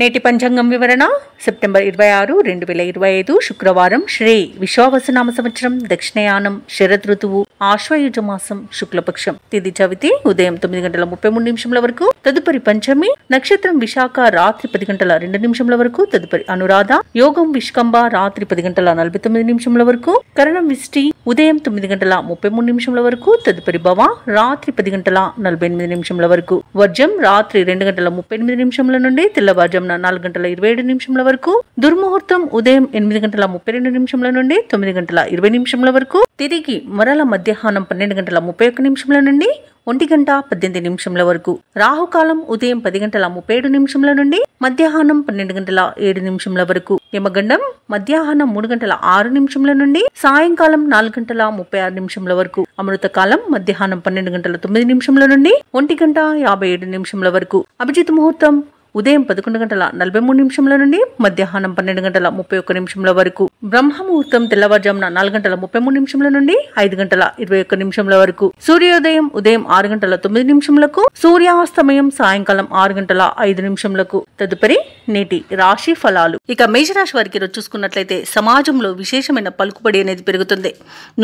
నేటి పంచాంగం వివరణ సెప్టెంబర్ 26, 2025 శుక్రవారం. శ్రీ విశ్వావసునామ సంవత్సరం, దక్షిణయానం, శరద్ ఋతువు, ఆశ్వయుజ మాసం, శుక్లపక్షం. తిథి చవితి ఉదయం 9:33 వరకు. తదుపరి పంచమి. నక్షత్రం విశాఖ రాత్రి 10:02 వరకు. తదుపరి అనురాధ. యోగం విష్కంభ రాత్రి 10:49 వరకు. కరణం విష్టి ఉదయం 9:33 వరకు. తదుపరి భవ రాత్రి 10:48 వరకు. వర్జం రాత్రి 2:38 నుండి తెల్లవారుజామున 4:27 వరకు. దుర్ముహూర్తం ఉదయం 8:32 నుండి 9:20 వరకు. తిరిగి మరల మధ్యాహ్నం 12:31 నుండి 1:18 వరకు. రాహుకాలం ఉదయం 10:37 నుండి మధ్యాహ్నం 12:07 వరకు. యమగండం మధ్యాహ్నం 3:06 నుండి సాయంకాలం 4:36 వరకు. అమృతకాలం మధ్యాహ్నం 12:09 నుండి 1:57 వరకు. అభిజిత్ ముహూర్తం ఉదయం 11:43 నుండి మధ్యాహ్నం 12:31 వరకు. బ్రహ్మముహూర్తం తెల్లవారుజామున 4:33 నుండి 5:21 వరకు. సూర్యోదయం ఉదయం 6:09. సూర్యాస్తమయం సాయంకాలం 6:05. తదుపరి నేటి రాశి ఫలాలు. ఇక మేషరాశి వారికి రోజు చూసుకున్నట్లయితే సమాజంలో విశేషమైన పలుకుబడి అనేది పెరుగుతుంది.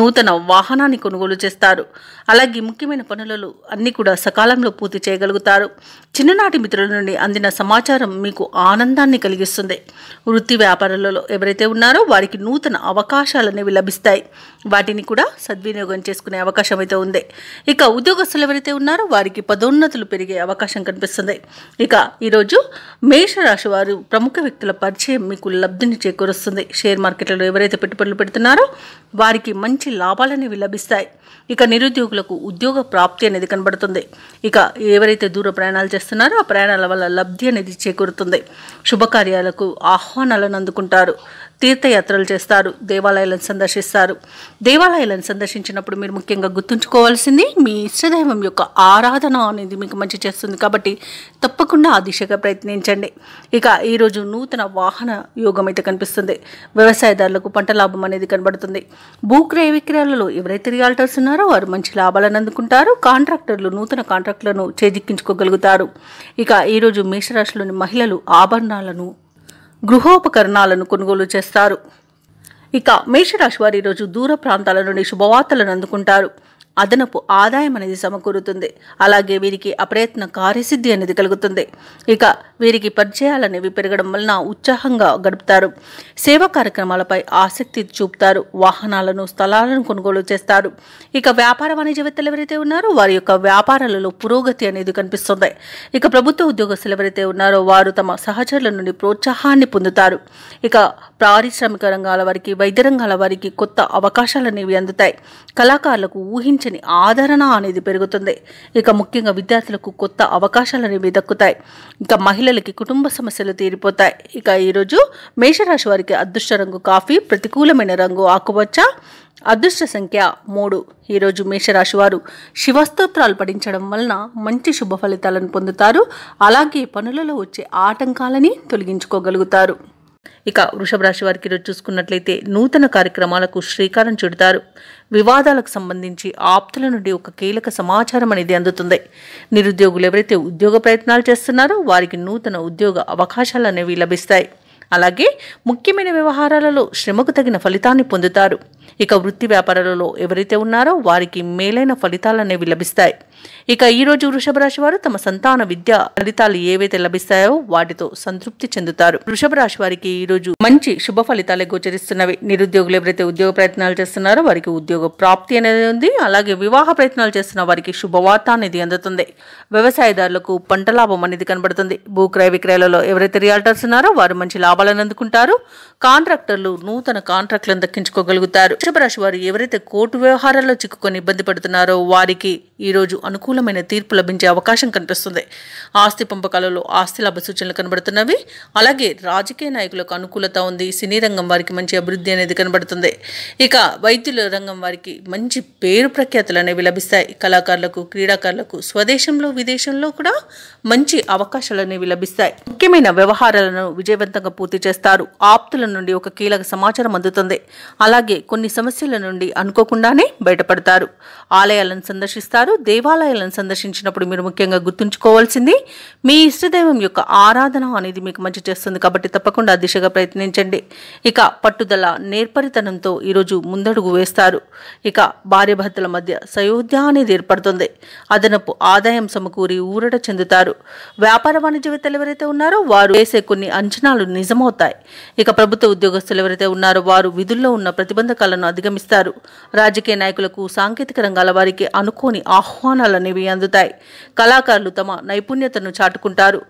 నూతన వాహనాన్ని కొనుగోలు చేస్తారు. అలాగే ముఖ్యమైన పనులలో అన్ని కూడా సకాలంలో పూర్తి చేయగలుగుతారు. చిన్ననాటి మిత్రుల నుండి అందిన సమాచారం మీకు ఆనందాన్ని కలిగిస్తుంది. వృత్తి వ్యాపారాలలో ఎవరైతే ఉన్నారో వారికి నూతన అవకాశాలు అనేవి లభిస్తాయి. వాటిని కూడా సద్వినియోగం చేసుకునే అవకాశం అయితే ఉంది. ఇక ఉద్యోగస్తులు ఎవరైతే ఉన్నారో వారికి పదోన్నతులు పెరిగే అవకాశం కనిపిస్తుంది. ఇక ఈరోజు మేషరాశి వారు ప్రముఖ వ్యక్తుల పరిచయం మీకు లబ్ధిని చేకూరుస్తుంది. షేర్ మార్కెట్లలో ఎవరైతే పెట్టుబడులు పెడుతున్నారో వారికి మంచి లాభాలనేవి లభిస్తాయి. ఇక నిరుద్యోగులకు ఉద్యోగ ప్రాప్తి అనేది కనబడుతుంది. ఇక ఎవరైతే దూర ప్రయాణాలు చేస్తున్నారో ఆ ప్రయాణాల వల్ల లబ్ధి అనేది చేకూరుతుంది. శుభకార్యాలకు ఆహ్వానాలను అందుకుంటారు. తీర్థయాత్రలు చేస్తారు. దేవాలయాలను సందర్శిస్తారు. దేవాలయాలను సందర్శించినప్పుడు మీరు ముఖ్యంగా గుర్తుంచుకోవాల్సింది మీ ఇష్టదైవం యొక్క ఆరాధన అనేది మీకు మంచి చేస్తుంది. కాబట్టి తప్పకుండా ఆ దిశగా ప్రయత్నించండి. ఇక ఈరోజు నూతన వాహన యోగం అయితే కనిపిస్తుంది. వ్యవసాయదారులకు పంట లాభం అనేది కనబడుతుంది. భూక్రయ విక్రయాలలో ఎవరైతే రియాల్టర్స్ ఉన్నారో వారు మంచి లాభాలను అందుకుంటారు. కాంట్రాక్టర్లు నూతన కాంట్రాక్టులను చేజిక్కించుకోగలుగుతారు. ఇక ఈరోజు మేషరాశిలోని మహిళలు ఆభరణాలను, గృహోపకరణాలను కొనుగోలు చేస్తారు. ఇక మేషరాశి వారు ఈరోజు దూర ప్రాంతాల నుండి శుభవార్తలను అందుకుంటారు. అదనపు ఆదాయం అనేది సమకూరుతుంది. అలాగే వీరికి అప్రయత్న కార్యసిద్ధి అనేది కలుగుతుంది. ఇక వీరికి పరిచయాలనేవి పెరగడం వలన ఉత్సాహంగా గడుపుతారు. సేవా కార్యక్రమాలపై ఆసక్తి చూపుతారు. వాహనాలను, స్థలాలను కొనుగోలు చేస్తారు. ఇక వ్యాపార వాణిజ్యవేత్తలు ఎవరైతే ఉన్నారో వారి యొక్క వ్యాపారాలలో పురోగతి అనేది కనిపిస్తుంది. ఇక ప్రభుత్వ ఉద్యోగస్తులు ఎవరైతే ఉన్నారో వారు తమ సహచరుల నుండి ప్రోత్సాహాన్ని పొందుతారు. ఇక పారిశ్రామిక రంగాల వారికి, వైద్య రంగాల వారికి కొత్త అవకాశాలు అనేవి అందుతాయి. కళాకారులకు ఊహించని ఆదరణ అనేది పెరుగుతుంది. ఇక ముఖ్యంగా విద్యార్థులకు కొత్త అవకాశాలు అనేవి దక్కుతాయి. ఇక మహిళలకి కుటుంబ సమస్యలు తీరిపోతాయి. ఇక ఈరోజు మేషరాశి వారికి అదృష్ట రంగు కాఫీ, ప్రతికూలమైన రంగు ఆకుపచ్చ, అదృష్ట సంఖ్య 3. ఈరోజు మేషరాశి వారు శివస్తోత్రాలు పఠించడం వలన మంచి శుభ ఫలితాలను పొందుతారు. అలాగే పనులలో వచ్చే ఆటంకాలని తొలగించుకోగలుగుతారు. ఇక వృషభ రాశి వారికి ఈరోజు చూసుకున్నట్లయితే నూతన కార్యక్రమాలకు శ్రీకారం చుడతారు. వివాదాలకు సంబంధించి ఆప్తుల నుండి ఒక కీలక సమాచారం అనేది అందుతుంది. నిరుద్యోగులు ఎవరైతే ఉద్యోగ ప్రయత్నాలు చేస్తున్నారో వారికి నూతన ఉద్యోగ అవకాశాలు అనేవి లభిస్తాయి. అలాగే ముఖ్యమైన వ్యవహారాలలో శ్రమకు తగిన ఫలితాన్ని పొందుతారు. ఇక వృత్తి వ్యాపారాలలో ఎవరైతే ఉన్నారో వారికి మేలైన ఫలితాలు అనేవి లభిస్తాయి. ఇక ఈరోజు వృషభ రాశి వారు తమ సంతాన విద్య ఫలితాలు ఏవైతే లభిస్తాయో వాటితో సంతృప్తి చెందుతారు. వృషభ రాశి వారికి ఈరోజు మంచి శుభ ఫలితాలే గోచరిస్తున్నవి. నిరుద్యోగులు ఎవరైతే ఉద్యోగ ప్రయత్నాలు చేస్తున్నారో వారికి ఉద్యోగ ప్రాప్తి అనేది ఉంది. అలాగే వివాహ ప్రయత్నాలు చేస్తున్న వారికి శుభవార్త అనేది అందుతుంది. వ్యవసాయదారులకు పంట లాభం అనేది కనబడుతుంది. భూక్రయ విక్రయాలలో ఎవరైతే రియాల్టర్స్ ఉన్నారో వారు మంచి లాభాలను అందుకుంటారు. కాంట్రాక్టర్లు నూతన కాంట్రాక్టులను దక్కించుకోగలుగుతారు. వృషభ రాశి వారు ఎవరైతే కోర్టు వ్యవహారాల్లో చిక్కుకొని ఇబ్బంది పడుతున్నారో వారికి ఈరోజు అనుకూలమైన తీర్పు లభించే అవకాశం కనిపిస్తుంది. ఆస్తి పంపకాలలో ఆస్తి లాభ సూచనలు కనబడుతున్నవి. అలాగే రాజకీయ నాయకులకు అనుకూలత ఉంది. సినీ రంగం వారికి మంచి అభివృద్ధి అనేది కనబడుతుంది. ఇక వైద్యుల రంగం వారికి మంచి పేరు ప్రఖ్యాతులు అనేవి లభిస్తాయి. కళాకారులకు, క్రీడాకారులకు స్వదేశంలో, విదేశంలో కూడా మంచి అవకాశాలు అనేవి లభిస్తాయి. ముఖ్యమైన వ్యవహారాలను విజయవంతంగా పూర్తి పూర్తి చేస్తారు. ఆప్తుల నుండి ఒక కీలక సమాచారం అందుతుంది. అలాగే కొన్ని సమస్యల నుండి అనుకోకుండానే బయటపడతారు. ఆలయాలను సందర్శిస్తారు. దేవాలయాలను సందర్శించినప్పుడు మీరు ముఖ్యంగా గుర్తుంచుకోవాల్సింది మీ ఇష్టదైవం యొక్క ఆరాధన అనేది మీకు మంచి చేస్తుంది కాబట్టి తప్పకుండా ఆ దిశగా ప్రయత్నించండి. ఇక పట్టుదల, నేర్పరితనంతో ఈరోజు ముందడుగు వేస్తారు. ఇక భార్యాభర్తల మధ్య సయోధ్య అనేది ఏర్పడుతుంది. అదనపు ఆదాయం సమకూరి ఊరట చెందుతారు. వ్యాపార వాణిజ్యవేత్తలు ఎవరైతే ఉన్నారో వారు వేసే కొన్ని అంచనాలు నిజమవుతాయి. ఇక ప్రభుత్వ ఉద్యోగస్తులు ఎవరైతే ఉన్నారో వారు విధుల్లో ఉన్న ప్రతిబంధకాలను అధిగమిస్తారు. రాజకీయ నాయకులకు, సాంకేతిక రంగాల వారికి అనుకోని ఆహ్వానాలు అనేవి అందుతాయి. కళాకారులు తమ నైపుణ్యతను చాటుకుంటారు.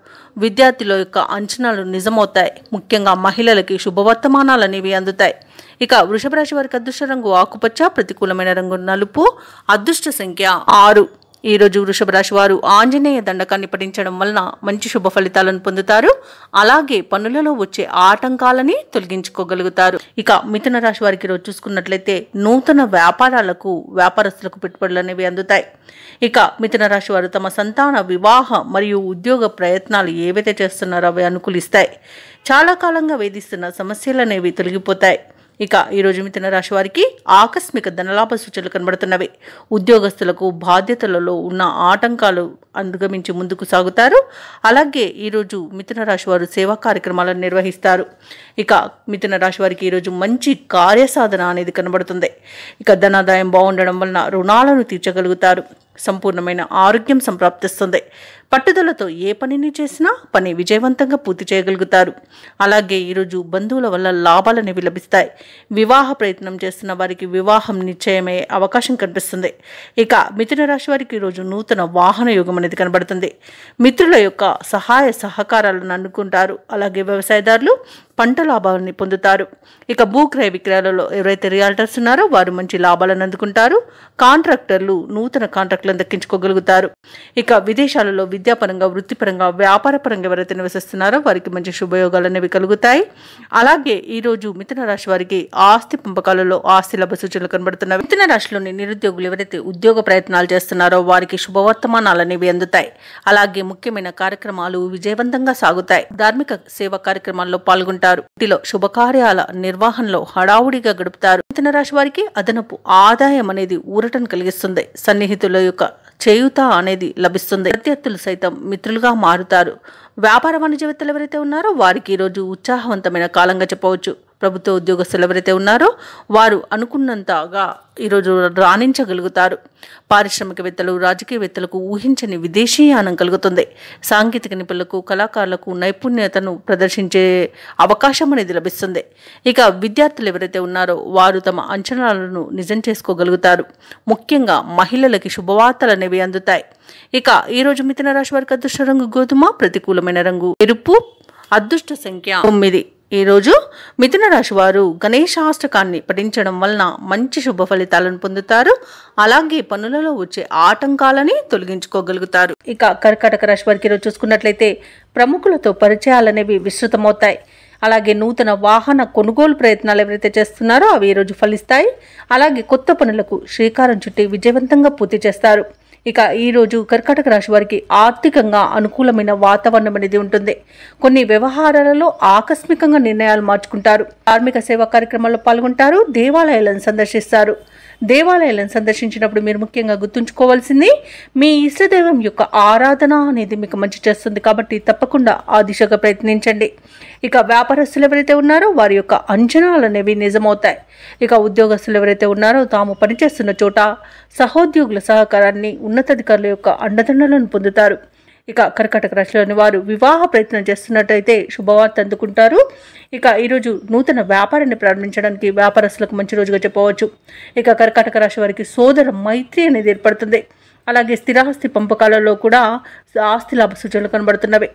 విద్యార్థుల యొక్క అంచనాలు నిజమవుతాయి. ముఖ్యంగా మహిళలకి శుభవర్తమానాలు అనేవి అందుతాయి. ఇక వృషభ రాశి వారికి అదృష్ట రంగు ఆకుపచ్చ, ప్రతికూలమైన రంగు నలుపు, అదృష్ట సంఖ్య 6. ఈ రోజు వృషభ రాశి వారు ఆంజనేయ దండకాన్ని పఠించడం వలన మంచి శుభ ఫలితాలను పొందుతారు. అలాగే పనులలో వచ్చే ఆటంకాలని తొలగించుకోగలుగుతారు. ఇక మిథున రాశి వారికి రోజు చూసుకున్నట్లయితే నూతన వ్యాపారస్తులకు పెట్టుబడులు అనేవి అందుతాయి. ఇక మిథున రాశి వారు తమ సంతాన, వివాహ మరియు ఉద్యోగ ప్రయత్నాలు ఏవైతే చేస్తున్నారో అవి అనుకూలిస్తాయి. చాలా కాలంగా వేధిస్తున్న సమస్యలు అనేవి తొలగిపోతాయి. ఇక ఈరోజు మిథున రాశి వారికి ఆకస్మిక ధనలాభ సూచనలు కనబడుతున్నవి. ఉద్యోగస్తులకు బాధ్యతలలో ఉన్న ఆటంకాలు అధిగమించి ముందుకు సాగుతారు. అలాగే ఈరోజు మిథున రాశి వారు సేవా కార్యక్రమాలను నిర్వహిస్తారు. ఇక మిథున రాశి వారికి ఈరోజు మంచి కార్యసాధన అనేది కనబడుతుంది. ఇక ధనాదాయం బాగుండడం వలన రుణాలను తీర్చగలుగుతారు. సంపూర్ణమైన ఆరోగ్యం సంప్రాప్తిస్తుంది. పట్టుదలతో ఏ పనిని చేసినా పని విజయవంతంగా పూర్తి చేయగలుగుతారు. అలాగే ఈరోజు బంధువుల వల్ల లాభాలు అనేవి లభిస్తాయి. వివాహ ప్రయత్నం చేస్తున్న వారికి వివాహం నిశ్చయమయ్యే అవకాశం కనిపిస్తుంది. ఇక మిథున రాశి వారికి ఈరోజు నూతన వాహన యోగం అనేది కనబడుతుంది. మిత్రుల యొక్క సహాయ సహకారాలను అందుకుంటారు. అలాగే వ్యవసాయదారులు పంట లాభాలని పొందుతారు. ఇక భూక్రయ విక్రయాలలో ఎవరైతే రియాల్టర్స్ ఉన్నారో వారు మంచి లాభాలను అందుకుంటారు. కాంట్రాక్టర్లు నూతన కాంట్రాక్టులను దక్కించుకోగలుగుతారు. ఇక విదేశాలలో విద్యాపరంగా, వృత్తిపరంగా, వ్యాపారపరంగా ఎవరైతే నివసిస్తున్నారో వారికి మంచి శుభయోగాలు అనేవి కలుగుతాయి. అలాగే ఈరోజు మిథున రాశి వారికి ఆస్తి పంపకాలలో ఆస్తి లాభ సూచనలు కనబడుతున్నాయి. మిథున రాశిలోని నిరుద్యోగులు ఎవరైతే ఉద్యోగ ప్రయత్నాలు చేస్తున్నారో వారికి శుభవర్తమానాలు అనేవి అందుతాయి. అలాగే ముఖ్యమైన కార్యక్రమాలు విజయవంతంగా సాగుతాయి. ధార్మిక సేవా కార్యక్రమాల్లో పాల్గొంటారు. ఇంటిలో శుభకార్యాల నిర్వహణలో హడావుడిగా గడుపుతారు. మిథున రాశి వారికి అదనపు ఆదాయం అనేది ఊరటను కలిగిస్తుంది. సన్నిహితుల యొక్క చేయూత అనేది లభిస్తుంది. ప్రత్యర్థులు సైతం మిత్రులుగా మారుతారు. వ్యాపార వాణిజ్యవేత్తలు ఎవరైతే ఉన్నారో వారికి ఈరోజు ఉత్సాహవంతమైన కాలంగా చెప్పవచ్చు. ప్రభుత్వ ఉద్యోగస్తులు ఎవరైతే ఉన్నారో వారు అనుకున్నంతగా ఈరోజు రాణించగలుగుతారు. పారిశ్రామికవేత్తలు, రాజకీయవేత్తలకు ఊహించని విదేశీయానం కలుగుతుంది. సాంకేతిక నిపుణులకు, కళాకారులకు నైపుణ్యతను ప్రదర్శించే అవకాశం అనేది లభిస్తుంది. ఇక విద్యార్థులు ఎవరైతే ఉన్నారో వారు తమ అంచనాలను నిజం చేసుకోగలుగుతారు. ముఖ్యంగా మహిళలకి శుభవార్తలు అనేవి అందుతాయి. ఇక ఈరోజు మిథున రాశి వారికి అదృష్ట రంగు గోధుమ, ప్రతికూలమైన రంగు ఎరుపు, అదృష్ట సంఖ్య 9. ఈరోజు మిథున రాశి వారు గణేశాష్టకాన్ని పఠించడం వలన మంచి శుభ ఫలితాలను పొందుతారు. అలాగే పనులలో వచ్చే ఆటంకాలని తొలగించుకోగలుగుతారు. ఇక కర్కాటక రాశి వారికి ఈరోజు చూసుకున్నట్లయితే ప్రముఖులతో పరిచయాలనేవి విస్తృతమవుతాయి. అలాగే నూతన వాహన కొనుగోలు ప్రయత్నాలు ఎవరైతే చేస్తున్నారో అవి ఈరోజు ఫలిస్తాయి. అలాగే కొత్త పనులకు శ్రీకారం చుట్టి విజయవంతంగా పూర్తి చేస్తారు. ఇక ఈరోజు కర్కాటక రాశి వారికి ఆర్థికంగా అనుకూలమైన వాతావరణం అనేది ఉంటుంది. కొన్ని వ్యవహారాలలో ఆకస్మికంగా నిర్ణయాలు మార్చుకుంటారు. ధార్మిక సేవా కార్యక్రమాల్లో పాల్గొంటారు. దేవాలయాలను సందర్శిస్తారు. దేవాలయాలను సందర్శించినప్పుడు మీరు ముఖ్యంగా గుర్తుంచుకోవాల్సింది మీ ఇష్టదైవం యొక్క ఆరాధన అనేది మీకు మంచి చేస్తుంది కాబట్టి తప్పకుండా ఆ దిశగా ప్రయత్నించండి. ఇక వ్యాపారస్తులు ఎవరైతే ఉన్నారో వారి యొక్క అంచనాలు అనేవి నిజమవుతాయి. ఇక ఉద్యోగస్తులు ఎవరైతే ఉన్నారో తాము పనిచేస్తున్న చోట సహోద్యోగుల సహకారాన్ని, ఉన్నతాధికారుల యొక్క అండదండలను పొందుతారు. ఇక కర్కాటక రాశిలోని వారు వివాహ ప్రయత్నం చేస్తున్నట్టయితే శుభవార్త అందుకుంటారు. ఇక ఈరోజు నూతన వ్యాపారాన్ని ప్రారంభించడానికి వ్యాపారస్తులకు మంచి రోజుగా చెప్పవచ్చు. ఇక కర్కాటక రాశి వారికి సోదర మైత్రి అనేది ఏర్పడుతుంది. అలాగే స్థిరాస్తి పంపకాలలో కూడా ఆస్తి లాభ సూచనలు కనబడుతున్నవి.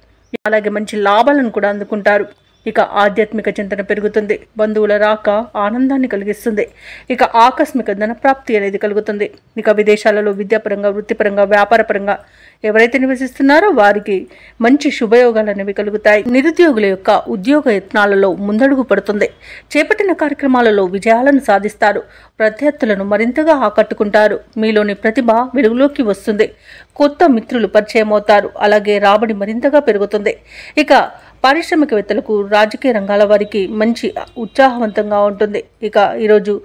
అలాగే మంచి లాభాలను కూడా అందుకుంటారు. ఇక ఆధ్యాత్మిక చింతన పెరుగుతుంది. బంధువుల రాక ఆనందాన్ని కలిగిస్తుంది. ఇక ఆకస్మిక ధనప్రాప్తి అనేది కలుగుతుంది. ఇక విదేశాలలో విద్యాపరంగా, వృత్తిపరంగా, వ్యాపారపరంగా ఎవరైతే నివసిస్తున్నారో వారికి మంచి శుభయోగాలు అనేవి కలుగుతాయి. నిరుద్యోగుల యొక్క ఉద్యోగ యత్నాలలో ముందడుగు పడుతుంది. చేపట్టిన కార్యక్రమాలలో విజయాలను సాధిస్తారు. ప్రత్యర్థులను మరింతగా ఆకట్టుకుంటారు. మీలోని ప్రతిభ వెలుగులోకి వస్తుంది. కొత్త మిత్రులు పరిచయం అవుతారు. అలాగే రాబడి మరింతగా పెరుగుతుంది. ఇక పారిశ్రామికవేత్తలకు, రాజకీయ రంగాల వారికి మంచి ఉత్సాహవంతంగా ఉంటుంది. ఇక ఈరోజు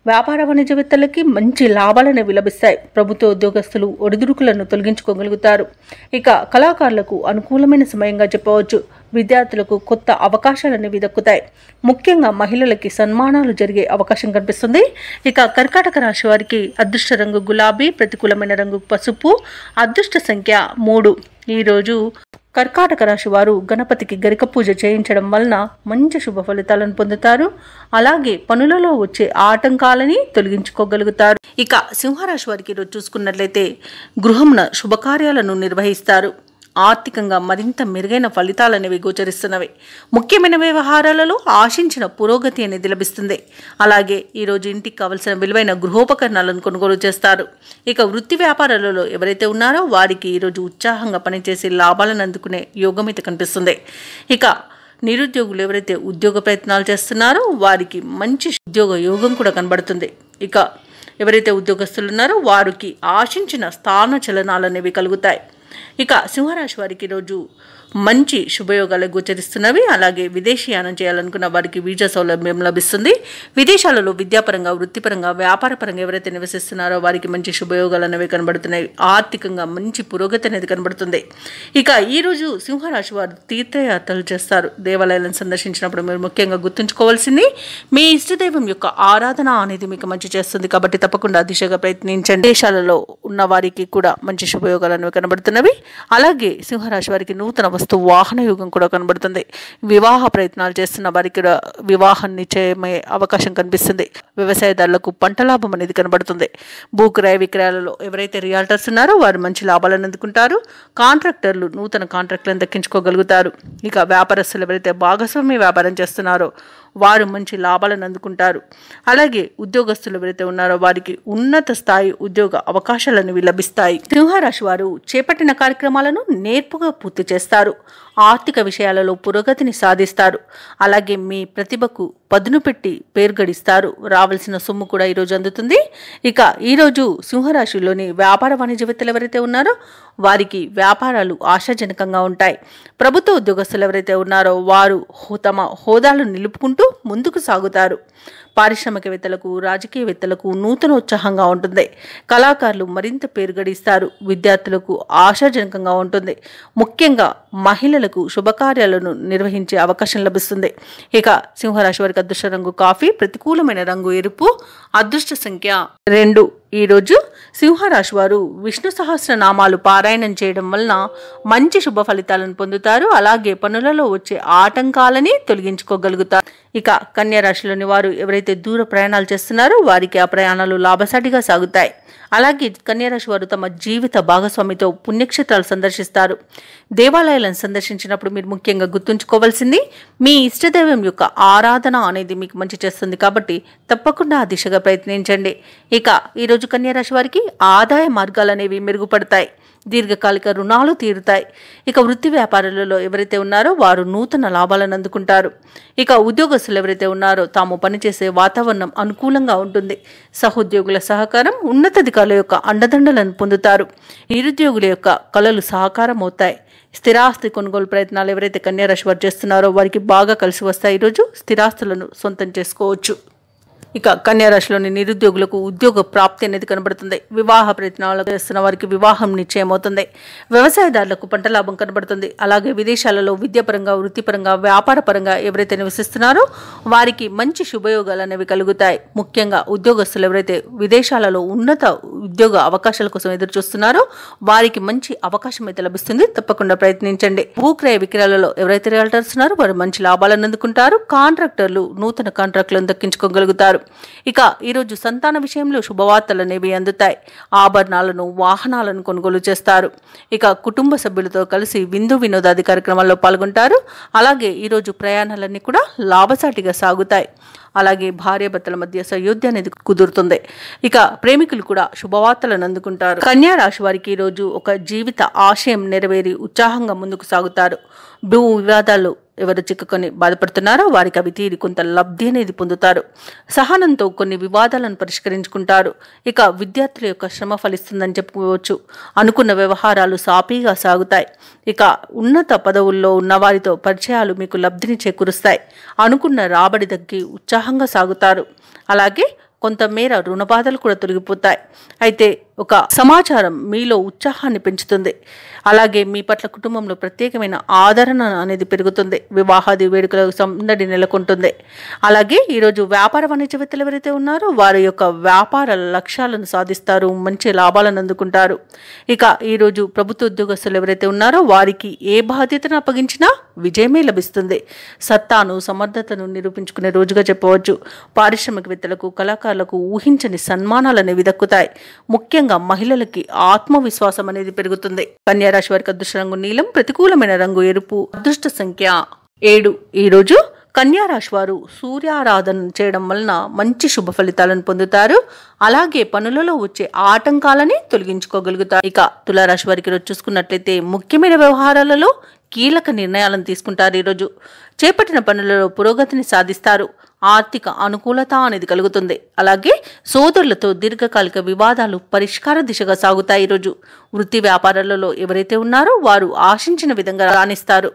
వ్యాపార వాణిజ్యవేత్తలకి మంచి లాభాలను లభిస్తాయి. ప్రభుత్వ ఉద్యోగస్తులు ఒడిదుడుకులను తొలగించుకోగలుగుతారు. ఇక కళాకారులకు అనుకూలమైన సమయంగా చెప్పవచ్చు. విద్యార్థులకు కొత్త అవకాశాలనేవి దక్కుతాయి. ముఖ్యంగా మహిళలకి సన్మానాలు జరిగే అవకాశం కనిపిస్తుంది. ఇక కర్కాటక రాశి వారికి అదృష్ట రంగు గులాబీ, ప్రతికూలమైన రంగు పసుపు, అదృష్ట సంఖ్య 3. ఈరోజు కర్కాటక రాశి వారు గణపతికి గరిక పూజ చేయించడం వలన మంచి శుభ ఫలితాలను పొందుతారు. అలాగే పనులలో వచ్చే ఆటంకాలని తొలగించుకోగలుగుతారు. ఇక సింహరాశి వారికి ఈరోజు చూసుకున్నట్లయితే గృహమున శుభకార్యాలను నిర్వహిస్తారు. ఆర్థికంగా మరింత మెరుగైన ఫలితాలనేవి గోచరిస్తున్నవి. ముఖ్యమైన వ్యవహారాలలో ఆశించిన పురోగతి అనేది లభిస్తుంది. అలాగే ఈరోజు ఇంటికి కావలసిన విలువైన గృహోపకరణాలను కొనుగోలు చేస్తారు. ఇక వృత్తి వ్యాపారాలలో ఎవరైతే ఉన్నారో వారికి ఈరోజు ఉత్సాహంగా పనిచేసి లాభాలను అందుకునే యోగం అయితే కనిపిస్తుంది. ఇక నిరుద్యోగులు ఎవరైతే ఉద్యోగ ప్రయత్నాలు చేస్తున్నారో వారికి మంచి ఉద్యోగ యోగం కూడా కనబడుతుంది. ఇక ఎవరైతే ఉద్యోగస్తులు ఉన్నారో వారికి ఆశించిన స్థాన చలనాలు అనేవి కలుగుతాయి. ఇక సింహరాశి వారికి ఈరోజు మంచి శుభయోగాలు గోచరిస్తున్నవి. అలాగే విదేశీయానం చేయాలనుకున్న వారికి వీజా సౌలభ్యం లభిస్తుంది. విదేశాలలో విద్యాపరంగా, వృత్తిపరంగా, వ్యాపారపరంగా ఎవరైతే నివసిస్తున్నారో వారికి మంచి శుభయోగాలు అనేవి కనబడుతున్నాయి. ఆర్థికంగా మంచి పురోగతి అనేది కనబడుతుంది. ఇక ఈరోజు సింహరాశి వారు తీర్థయాత్రలు చేస్తారు. దేవాలయాలను సందర్శించినప్పుడు మీరు ముఖ్యంగా గుర్తుంచుకోవాల్సింది మీ ఇష్టదైవం యొక్క ఆరాధన అనేది మీకు మంచి చేస్తుంది. కాబట్టి తప్పకుండా దిశగా ప్రయత్నించండి. దేశాలలో ఉన్న వారికి కూడా మంచి శుభయోగాలు అనేవి కనబడుతున్నవి. అలాగే సింహరాశి వారికి నూతన వాహన యోగం కూడా కనబడుతుంది. వివాహ ప్రయత్నాలు చేస్తున్న వారికి కూడా వివాహం నిశ్చయమయ్యే అవకాశం కనిపిస్తుంది. వ్యవసాయదారులకు పంట లాభం అనేది కనబడుతుంది. భూక్రయ విక్రయాలలో ఎవరైతే రియాల్టర్స్ ఉన్నారో వారు మంచి లాభాలను అందుకుంటారు. కాంట్రాక్టర్లు నూతన కాంట్రాక్టులను దక్కించుకోగలుగుతారు. ఇక వ్యాపారస్తులు ఎవరైతే భాగస్వామ్య వ్యాపారం చేస్తున్నారో వారు మంచి లాభాలను అందుకుంటారు. అలాగే ఉద్యోగస్తులు ఎవరైతే ఉన్నారో వారికి ఉన్నత స్థాయి ఉద్యోగ అవకాశాలను లభిస్తాయి. సింహరాశి వారు చేపట్టిన కార్యక్రమాలను నేర్పుగా పూర్తి చేస్తారు. ఆర్థిక విషయాలలో పురోగతిని సాధిస్తారు. అలాగే మీ ప్రతిభకు పదును పెట్టి పేరు గడిస్తారు. రావాల్సిన సొమ్ము కూడా ఈరోజు అందుతుంది. ఇక ఈరోజు సింహరాశిలోని వ్యాపార వాణిజ్యవేత్తలు ఎవరైతే ఉన్నారో వారికి వ్యాపారాలు ఆశాజనకంగా ఉంటాయి. ప్రభుత్వ ఉద్యోగస్తులు ఎవరైతే ఉన్నారో వారు తమ హోదాలను నిలుపుకుంటూ ముందుకు సాగుతారు. పారిశ్రామికవేత్తలకు, రాజకీయవేత్తలకు నూతన ఉత్సాహంగా ఉంటుంది. కళాకారులు మరింత పేరు గడిస్తారు. విద్యార్థులకు ఆశాజనకంగా ఉంటుంది. ముఖ్యంగా మహిళలకు శుభకార్యాలను నిర్వహించే అవకాశం లభిస్తుంది. ఇక సింహరాశి వారికి అదృష్ట రంగు కాఫీ, ప్రతికూలమైన రంగు ఎరుపు, అదృష్ట సంఖ్య 2. ఈరోజు సింహరాశి వారు విష్ణు సహస్రనామాలు పారాయణం చేయడం వలన మంచి శుభ ఫలితాలను పొందుతారు. అలాగే పనులలో వచ్చే ఆటంకాలని తొలగించుకోగలుగుతారు. ఇక కన్యా రాశిలోని వారు ఎవరైతే దూర ప్రయాణాలు చేస్తున్నారో వారికి ఆ ప్రయాణాలు లాభసాటిగా సాగుతాయి. అలాగే కన్యారాశి వారు తమ జీవిత భాగస్వామితో పుణ్యక్షేత్రాలు సందర్శిస్తారు. దేవాలయాలను సందర్శించినప్పుడు మీరు ముఖ్యంగా గుర్తుంచుకోవాల్సింది మీ ఇష్టదైవం యొక్క ఆరాధన అనేది మీకు మంచి చేస్తుంది. కాబట్టి తప్పకుండా ఆ దిశగా ప్రయత్నించండి. ఇక ఈరోజు కన్యారాశి వారికి ఆదాయ మార్గాలు అనేవి మెరుగుపడతాయి. దీర్ఘకాలిక రుణాలు తీరుతాయి. ఇక వృత్తి వ్యాపారాలలో ఎవరైతే ఉన్నారో వారు నూతన లాభాలను అందుకుంటారు. ఇక ఉద్యోగస్తులు ఎవరైతే ఉన్నారో తాము పనిచేసే వాతావరణం అనుకూలంగా ఉంటుంది. సహోద్యోగుల సహకారం, ఉన్నతాధికారుల యొక్క అండదండలను పొందుతారు. నిరుద్యోగుల యొక్క కళలు సహకారం అవుతాయి. స్థిరాస్తి కొనుగోలు ప్రయత్నాలు ఎవరైతే కన్యారాశి వారు చేస్తున్నారో వారికి బాగా కలిసి వస్తాయి. ఈరోజు స్థిరాస్తులను సొంతం చేసుకోవచ్చు. ఇక కన్యారాశిలోని నిరుద్యోగులకు ఉద్యోగ ప్రాప్తి అనేది కనబడుతుంది. వివాహ ప్రయత్నాలు చేస్తున్న వారికి వివాహం నిశ్చయమవుతుంది. వ్యవసాయదారులకు పంట లాభం కనబడుతుంది. అలాగే విదేశాలలో విద్యాపరంగా, వృత్తిపరంగా, వ్యాపారపరంగా ఎవరైతే నివసిస్తున్నారో వారికి మంచి శుభయోగాలు అనేవి కలుగుతాయి. ముఖ్యంగా ఉద్యోగస్తులు ఎవరైతే విదేశాలలో ఉన్నత ఉద్యోగ అవకాశాల కోసం ఎదురు చూస్తున్నారో వారికి మంచి అవకాశం అయితే లభిస్తుంది. తప్పకుండా ప్రయత్నించండి. భూక్రయ విక్రయాలలో ఎవరైతే రియాల్టర్స్ ఉన్నారో వారు మంచి లాభాలను అందుకుంటారు. కాంట్రాక్టర్లు నూతన కాంట్రాక్టులను దక్కించుకోగలుగుతారు. ఇక ఈరోజు సంతాన విషయంలో శుభవార్తలు అనేవి అందుతాయి. ఆభరణాలను, వాహనాలను కొనుగోలు చేస్తారు. ఇక కుటుంబ సభ్యులతో కలిసి విందు వినోదాది కార్యక్రమాల్లో పాల్గొంటారు. అలాగే ఈరోజు ప్రయాణాలన్నీ కూడా లాభసాటిగా సాగుతాయి. అలాగే భార్యాభర్తల మధ్య సయోధ్య అనేది కుదురుతుంది. ఇక ప్రేమికులు కూడా శుభవార్తలను అందుకుంటారు. కన్యా రాశి వారికి ఈరోజు ఒక జీవిత ఆశయం నెరవేరి ఉత్సాహంగా ముందుకు సాగుతారు. భూ వివాదాలు ఎవరు చిక్కుకొని బాధపడుతున్నారో వారికి అవి తీరి కొంత లబ్ధి అనేది పొందుతారు. సహనంతో కొన్ని వివాదాలను పరిష్కరించుకుంటారు. ఇక విద్యార్థుల యొక్క శ్రమ ఫలిస్తుందని చెప్పుకోవచ్చు. అనుకున్న వ్యవహారాలు సాఫీగా సాగుతాయి. ఇక ఉన్నత పదవుల్లో ఉన్న వారితో పరిచయాలు మీకు లబ్ధిని చేకూరుస్తాయి. అనుకున్న రాబడి దగ్గి ఉత్సాహంగా సాగుతారు. అలాగే కొంతమేర రుణబాధలు కూడా తొలగిపోతాయి. అయితే ఒక సమాచారం మీలో ఉత్సాహాన్ని పెంచుతుంది. అలాగే మీ పట్ల కుటుంబంలో ప్రత్యేకమైన ఆదరణ అనేది పెరుగుతుంది. వివాహాది వేడుకలకు సందడి నెలకొంటుంది. అలాగే ఈరోజు వ్యాపార వాణిజ్యవేత్తలు ఎవరైతే ఉన్నారో వారి యొక్క వ్యాపార లక్ష్యాలను సాధిస్తారు. మంచి లాభాలను అందుకుంటారు. ఇక ఈరోజు ప్రభుత్వ ఉద్యోగస్తులు ఎవరైతే ఉన్నారో వారికి ఏ బాధ్యతను అప్పగించినా విజయమే లభిస్తుంది. సత్తాను, సమర్థతను నిరూపించుకునే రోజుగా చెప్పవచ్చు. పారిశ్రామికవేత్తలకు, కళాకారులకు ఊహించని సన్మానాలు అనేవి దక్కుతాయి. ముఖ్యంగా మహిళలకి ఆత్మవిశ్వాసం అనేది పెరుగుతుంది. కన్యా రాశి వారికి అదృష్ట రంగు నీలం, ప్రతికూలమైన రంగు ఎరుపు, అదృష్ట సంఖ్య 7. ఈరోజు కన్యా రాశి వారు సూర్యారాధన చేయడం వలన మంచి శుభ ఫలితాలను పొందుతారు. అలాగే పనులలో వచ్చే ఆటంకాలని తొలగించుకోగలుగుతారు. ఇక తులారాశి వారికి ఈరోజు చూసుకున్నట్లయితే ముఖ్యమైన వ్యవహారాలలో కీలక నిర్ణయాలను తీసుకుంటారు. ఈరోజు చేపట్టిన పనులలో పురోగతిని సాధిస్తారు. ఆర్థిక అనుకూలత అనేది కలుగుతుంది. అలాగే సోదరులతో దీర్ఘకాలిక వివాదాలు పరిష్కార దిశగా సాగుతాయి. ఈరోజు వృత్తి వ్యాపారాలలో ఎవరైతే ఉన్నారో వారు ఆశించిన విధంగా రాణిస్తారు.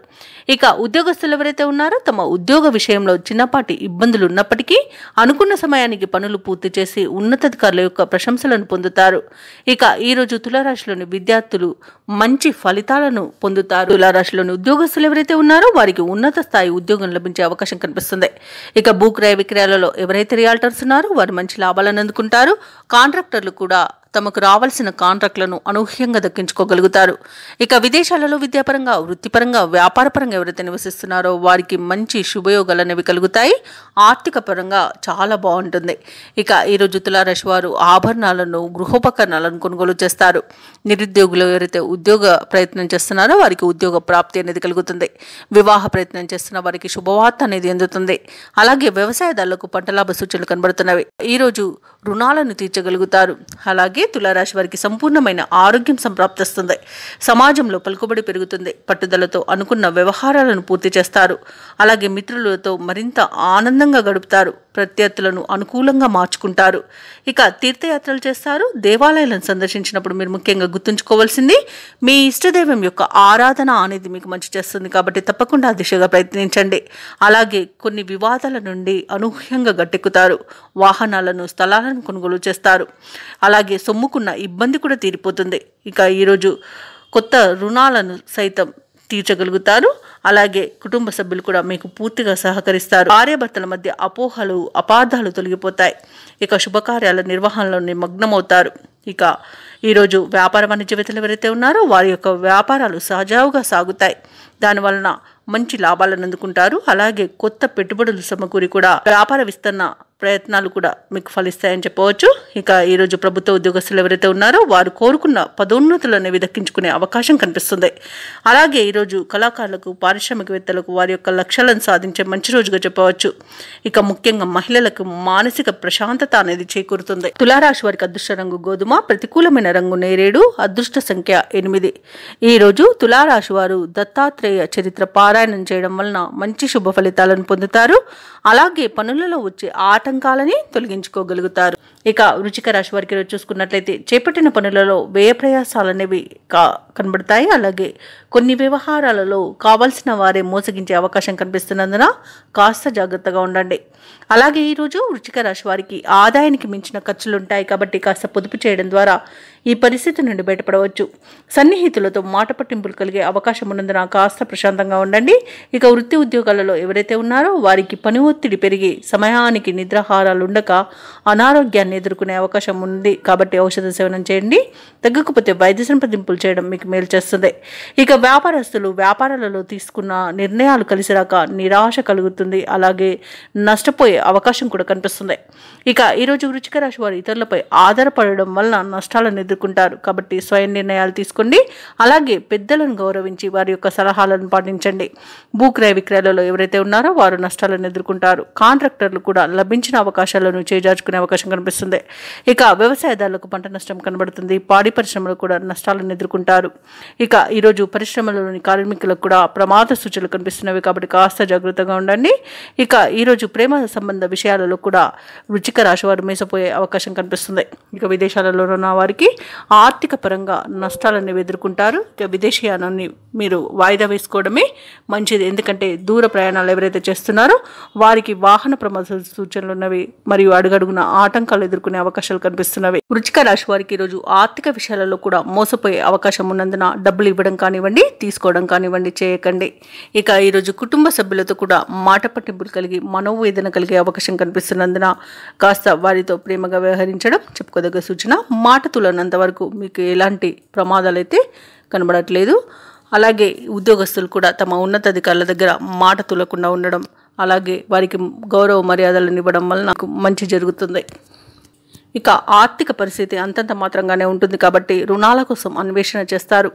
ఇక ఉద్యోగస్తులు ఎవరైతే ఉన్నారో తమ ఉద్యోగ విషయంలో చిన్నపాటి ఇబ్బందులు ఉన్నప్పటికీ అనుకున్న సమయానికి పనులు పూర్తి చేసి ఉన్నతాధికారుల యొక్క ప్రశంసలను పొందుతారు. ఇక ఈరోజు తులారాశిలోని విద్యార్థులు మంచి ఫలితాలను పొందుతారు. తులారాశిలోని ఉద్యోగస్తులు ఎవరైతే ఉన్నారో వారికి ఉన్నత స్థాయి ఉద్యోగం లభించే అవకాశం కనిపిస్తుంది. ఇక భూక్రయ విక్రయాలలో ఎవరైతే రియాల్టర్స్ ఉన్నారో వారు మంచి లాభాలను అందుకుంటారు. కాంట్రాక్టర్లు కూడా తమకు రావాల్సిన కాంట్రాక్టులను అనూహ్యంగా దక్కించుకోగలుగుతారు. ఇక విదేశాలలో విద్యాపరంగా, వృత్తిపరంగా, వ్యాపారపరంగా ఎవరైతే నివసిస్తున్నారో వారికి మంచి శుభయోగాలు అనేవి కలుగుతాయి. ఆర్థిక పరంగా చాలా బాగుంటుంది. ఇక ఈరోజు తులారాశి వారు ఆభరణాలను, గృహోపకరణాలను కొనుగోలు చేస్తారు. నిరుద్యోగులు ఎవరైతే ఉద్యోగ ప్రయత్నం చేస్తున్నారో వారికి ఉద్యోగ ప్రాప్తి అనేది కలుగుతుంది. వివాహ ప్రయత్నం చేస్తున్న వారికి శుభవార్త అనేది అందుతుంది. అలాగే వ్యవసాయదారులకు పంట లాభ సూచనలు కనబడుతున్నవి. ఈరోజు రుణాలను తీర్చగలుగుతారు. అలాగే తులారాశి వారికి సంపూర్ణమైన ఆరోగ్యం సంప్రాప్తిస్తుంది. సమాజంలో పలుకుబడి పెరుగుతుంది. పట్టుదలతో అనుకున్న వ్యవహారాలను పూర్తి చేస్తారు. అలాగే మిత్రులతో మరింత ఆనందంగా గడుపుతారు. ప్రత్యర్థులను అనుకూలంగా మార్చుకుంటారు. ఇక తీర్థయాత్రలు చేస్తారు. దేవాలయాలను సందర్శించినప్పుడు మీరు ముఖ్యంగా గుర్తుంచుకోవాల్సింది మీ ఇష్టదైవం యొక్క ఆరాధన అనేది మీకు మంచి చేస్తుంది. కాబట్టి తప్పకుండా ఆ దిశగా ప్రయత్నించండి. అలాగే కొన్ని వివాదాల నుండి అనూహ్యంగా గట్టెక్కుతారు. వాహనాలను, స్థలాలను కొనుగోలు చేస్తారు. అలాగే సొమ్ముకున్న ఇబ్బంది కూడా తీరిపోతుంది. ఇక ఈరోజు కొత్త రుణాలను సైతం తీర్చగలుగుతారు. అలాగే కుటుంబ సభ్యులు కూడా మీకు పూర్తిగా సహకరిస్తారు. భార్యాభర్తల మధ్య అపోహలు, అపార్థాలు తొలగిపోతాయి. ఇక శుభకార్యాల నిర్వహణలో నిమగ్నమవుతారు. ఇక ఈరోజు వ్యాపార వాణిజ్యవేత్తలు ఎవరైతే ఉన్నారో వారి యొక్క వ్యాపారాలు సజావుగా సాగుతాయి. దానివలన మంచి లాభాలను అందుకుంటారు. అలాగే కొత్త పెట్టుబడులు సమకూరి కూడా వ్యాపార విస్తరణ ప్రయత్నాలు కూడా మీకు ఫలిస్తాయని చెప్పవచ్చు. ఇక ఈరోజు ప్రభుత్వ ఉద్యోగస్తులు ఎవరైతే ఉన్నారో వారు కోరుకున్న పదోన్నతులు అనేవి దక్కించుకునే అవకాశం కనిపిస్తుంది. అలాగే ఈరోజు కళాకారులకు, పారిశ్రామికవేత్తలకు వారి యొక్క లక్ష్యాలను సాధించే మంచి రోజుగా చెప్పవచ్చు. ఇక ముఖ్యంగా మహిళలకు మానసిక ప్రశాంతత అనేది చేకూరుతుంది. తులారాశి వారికి అదృష్ట రంగు గోధుమ, ప్రతికూలమైన రంగు నేరేడు, అదృష్ట సంఖ్య 8. ఈరోజు తులారాశి వారు దత్తాత్రేయ చరిత్ర పారాయణం చేయడం వలన మంచి శుభ ఫలితాలను పొందుతారు. అలాగే పనులలో వచ్చే ఆటంకాలని తొలగించుకోగలుగుతారు. ఇక వృశ్చిక రాశి వారికి చూసుకున్నట్లయితే చేపట్టిన పనులలో వ్యయ ప్రయాసాలు అనేవి కనబడతాయి. అలాగే కొన్ని వ్యవహారాలలో కావాల్సిన వారే మోసగించే అవకాశం కనిపిస్తున్నందున కాస్త జాగ్రత్తగా ఉండండి. అలాగే ఈరోజు వృశ్చిక రాశి వారికి ఆదాయానికి మించిన ఖర్చులు ఉంటాయి. కాబట్టి కాస్త పొదుపు చేయడం ద్వారా ఈ పరిస్థితి నుండి బయటపడవచ్చు. సన్నిహితులతో మాట పట్టింపులు కలిగే అవకాశం ఉన్నందున కాస్త ప్రశాంతంగా ఉండండి. ఇక వృత్తి ఉద్యోగాలలో ఎవరైతే ఉన్నారో వారికి పని ఒత్తిడి పెరిగి సమయానికి నిద్రాహారాలు ఉండక అనారోగ్యాన్ని ఎదుర్కొనే అవకాశం ఉంది. కాబట్టి ఔషధ సేవనం చేయండి. తగ్గకపోతే వైద్య సంప్రదింపులు చేయడం మీకు మేలు చేస్తుంది. ఇక వ్యాపారస్తులు వ్యాపారాలలో తీసుకున్న నిర్ణయాలు కలిసిరాక నిరాశ కలుగుతుంది, అలాగే నష్టపోయే అవకాశం కూడా కనిపిస్తుంది. ఇక ఈరోజు వృశ్చిక రాశి వారు ఇతరులపై ఆధారపడడం వలన నష్టాలను ఎదుర్కొంటారు. కాబట్టి స్వయం నిర్ణయాలు తీసుకోండి, అలాగే పెద్దలను గౌరవించి వారి యొక్క సలహాలను పాటించండి. భూక్రయ విక్రయాలలో ఎవరైతే ఉన్నారో వారు నష్టాలను ఎదుర్కొంటారు. కాంట్రాక్టర్లు కూడా లభించిన అవకాశాలను చేజార్చుకునే అవకాశం కనిపిస్తుంది. ఇక వ్యవసాయదారులకు పంట నష్టం కనబడుతుంది. పాడి పరిశ్రమలు కూడా నష్టాలను ఎదుర్కొంటారు. ఇక ఈరోజు పరిశ్రమలోని కార్మికులకు కూడా ప్రమాద సూచనలు కనిపిస్తున్నవి, కాబట్టి కాస్త జాగ్రత్తగా ఉండండి. ఇక ఈరోజు ప్రేమ సంబంధ విషయాలలో కూడా వృశ్చిక రాశి వారు మేసపోయే అవకాశం కనిపిస్తుంది. ఇక విదేశాలలో ఉన్న వారికి ఆర్థిక పరంగా నష్టాలను ఎదుర్కొంటారు. ఇక విదేశీయానాన్ని మీరు వాయిదా వేసుకోవడమే మంచిది, ఎందుకంటే దూర ప్రయాణాలు ఎవరైతే చేస్తున్నారో వారికి వాహన ప్రమాద సూచనలు ఉన్నవి మరియు అడుగడుగున ఆటంకాలు ఎదుర్కొనే అవకాశాలు కనిపిస్తున్నవి. వృశ్చిక రాశి వారికి ఈరోజు ఆర్థిక విషయాలలో కూడా మోసపోయే అవకాశం ఉన్నందున డబ్బులు ఇవ్వడం కానివ్వండి, తీసుకోవడం కానివ్వండి చేయకండి. ఇక ఈరోజు కుటుంబ సభ్యులతో కూడా మాట పట్టింపులు కలిగి మనోవేదన కలిగే అవకాశం కనిపిస్తున్నందున కాస్త వారితో ప్రేమగా వ్యవహరించడం చెప్పుకోదగ్గ సూచన. మాట తులనంత వరకు మీకు ఎలాంటి ప్రమాదాలు అయితే కనబడట్లేదు. అలాగే ఉద్యోగస్తులు కూడా తమ ఉన్నతాధికారుల దగ్గర మాట తులకుండా ఉండడం, అలాగే వారికి గౌరవ మర్యాదలను ఇవ్వడం వల్ల నాకు మంచి జరుగుతుంది. ఇక ఆర్థిక పరిస్థితి అంతంత మాత్రంగానే ఉంటుంది, కాబట్టి రుణాల కోసం అన్వేషణ చేస్తారు.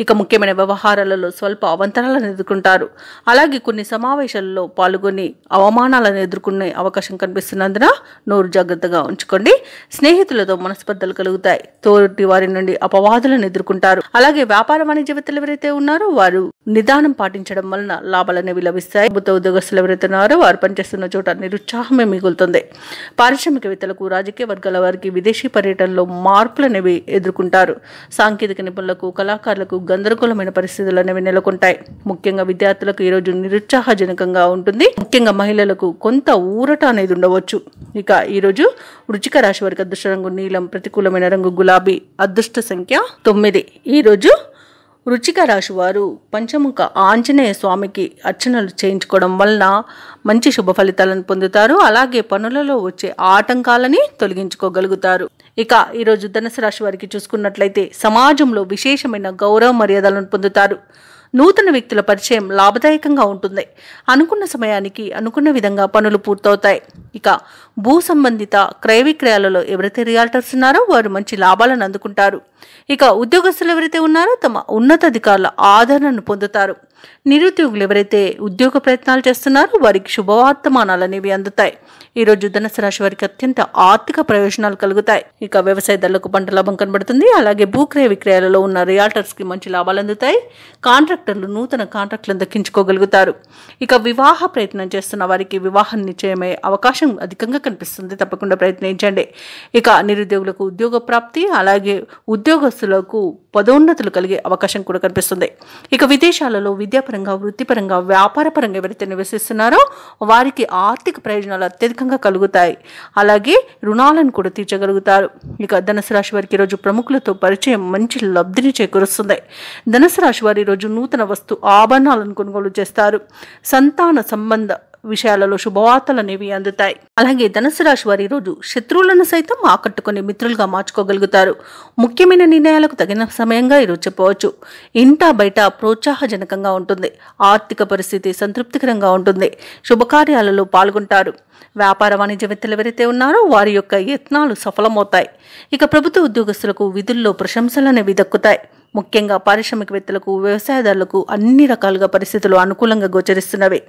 ఇక ముఖ్యమైన వ్యవహారాలలో స్వల్ప అవంతరాలను ఎదుర్కొంటారు. అలాగే కొన్ని సమావేశాలలో పాల్గొని అవమానాలను ఎదుర్కొనే అవకాశం కనిపిస్తున్నందున నోరు జాగ్రత్తగా ఉంచుకోండి. స్నేహితులతో మనస్పర్ధలు కలుగుతాయి. తోటి వారి నుండి అపవాదులను ఎదుర్కొంటారు. అలాగే వ్యాపార వాణిజ్యవేత్తలు ఎవరైతే ఉన్నారో వారు నిదానం పాటించడం వలన లాభాలు అనేవి లభిస్తాయి. ప్రభుత్వ ఉద్యోగస్తులు ఎవరైతే ఉన్నారో వారు పనిచేస్తున్న చోట నిరుత్సాహమే మిగులుతుంది. పారిశ్రామికవేత్తలకు, రాజకీయ వర్గాల వారికి విదేశీ పర్యటనలో మార్పులు అనేవి ఎదుర్కొంటారు. సాంకేతిక నిపుణులకు, కళాకారులకు గందరగోళమైన పరిస్థితులు అనేవి నెలకొంటాయి. ముఖ్యంగా విద్యార్థులకు ఈరోజు నిరుత్సాహజనకంగా ఉంటుంది. ముఖ్యంగా మహిళలకు కొంత ఊరట అనేది ఉండవచ్చు. ఇక ఈరోజు వృశ్చిక రాశి వారికి అదృష్ట రంగు నీలం, ప్రతికూలమైన రంగు గులాబీ, అదృష్ట సంఖ్య 9. ఈరోజు వృశ్చిక రాశి వారు పంచముఖ ఆంజనేయ స్వామికి అర్చనలు చేయించుకోవడం వలన మంచి శుభ ఫలితాలను పొందుతారు. అలాగే పనులలో వచ్చే ఆటంకాలని తొలగించుకోగలుగుతారు. ఇక ఈరోజు ధనుసు రాశి వారికి చూసుకున్నట్లయితే సమాజంలో విశేషమైన గౌరవ మర్యాదలను పొందుతారు. నూతన వ్యక్తుల పరిచయం లాభదాయకంగా ఉంటుంది. అనుకున్న సమయానికి అనుకున్న విధంగా పనులు పూర్తవుతాయి. ఇక భూ సంబంధిత క్రయ విక్రయాలలో ఎవరైతే రియాల్టర్స్ ఉన్నారో వారు మంచి లాభాలను అందుకుంటారు. ఇక ఉద్యోగస్తులు ఎవరైతే ఉన్నారో తమ ఉన్నతాధికారుల ఆదరణను పొందుతారు. నిరుద్యోగులు ఎవరైతే ఉద్యోగ ప్రయత్నాలు చేస్తున్నారో వారికి శుభవర్తమానాలు అనేవి అందుతాయి. ఈరోజు ధనుసు రాశి వారికి అత్యంత ఆర్థిక ప్రయోజనాలు కలుగుతాయి. ఇక వ్యవసాయదారులకు పంట లాభం కనబడుతుంది. అలాగే భూక్రయ విక్రయాలలో ఉన్న రియాల్టర్స్ కి మంచి లాభాలు అందుతాయి. కాంట్రాక్టర్లు నూతన కాంట్రాక్టులను దక్కించుకోగలుగుతారు. ఇక వివాహ ప్రయత్నం చేస్తున్న వారికి వివాహం నిశ్చయమయ్యే అవకాశం అధికంగా కనిపిస్తుంది. తప్పకుండా ప్రయత్నించండి. ఇక నిరుద్యోగులకు ఉద్యోగ ప్రాప్తి, అలాగే ఉద్యోగస్తులకు పదోన్నతులు కలిగే అవకాశం కూడా కనిపిస్తుంది. ఇక విదేశాలలో విద్యాపరంగా, వృత్తిపరంగా, వ్యాపారపరంగా ఎవరైతే నివసిస్తున్నారో వారికి ఆర్థిక ప్రయోజనాలు అత్యధికంగా కలుగుతాయి. అలాగే రుణాలను కూడా తీర్చగలుగుతారు. ఇక ధనుసు రాశి వారికి ఈరోజు ప్రముఖులతో పరిచయం మంచి లబ్ధిని చేకూరుస్తుంది. ధనుసు రాశి వారి ఈరోజు నూతన వస్తు ఆభరణాలను కొనుగోలు చేస్తారు. సంతాన సంబంధ విషయాలలో శుభవార్తలు అనేవి అందుతాయి. అలాగే ధనుసు రాశి వారి రోజు శత్రువులను సైతం ఆకట్టుకుని మిత్రులుగా మార్చుకోగలుగుతారు. ముఖ్యమైన నిర్ణయాలకు తగిన సమయంగా ఈరోజు చెప్పవచ్చు. ఇంటా బయట ప్రోత్సాహజనకంగా ఉంటుంది. ఆర్థిక పరిస్థితి సంతృప్తికరంగా ఉంటుంది. శుభకార్యాలలో పాల్గొంటారు. వ్యాపార వాణిజ్యవేత్తలు ఎవరైతే ఉన్నారో వారి యొక్క యత్నాలు సఫలమవుతాయి. ఇక ప్రభుత్వ ఉద్యోగస్తులకు విధుల్లో ప్రశంసలు అనేవి దక్కుతాయి. ముఖ్యంగా పారిశ్రామికవేత్తలకు, వ్యవసాయదారులకు అన్ని రకాలుగా పరిస్థితులు అనుకూలంగా గోచరిస్తున్నవి.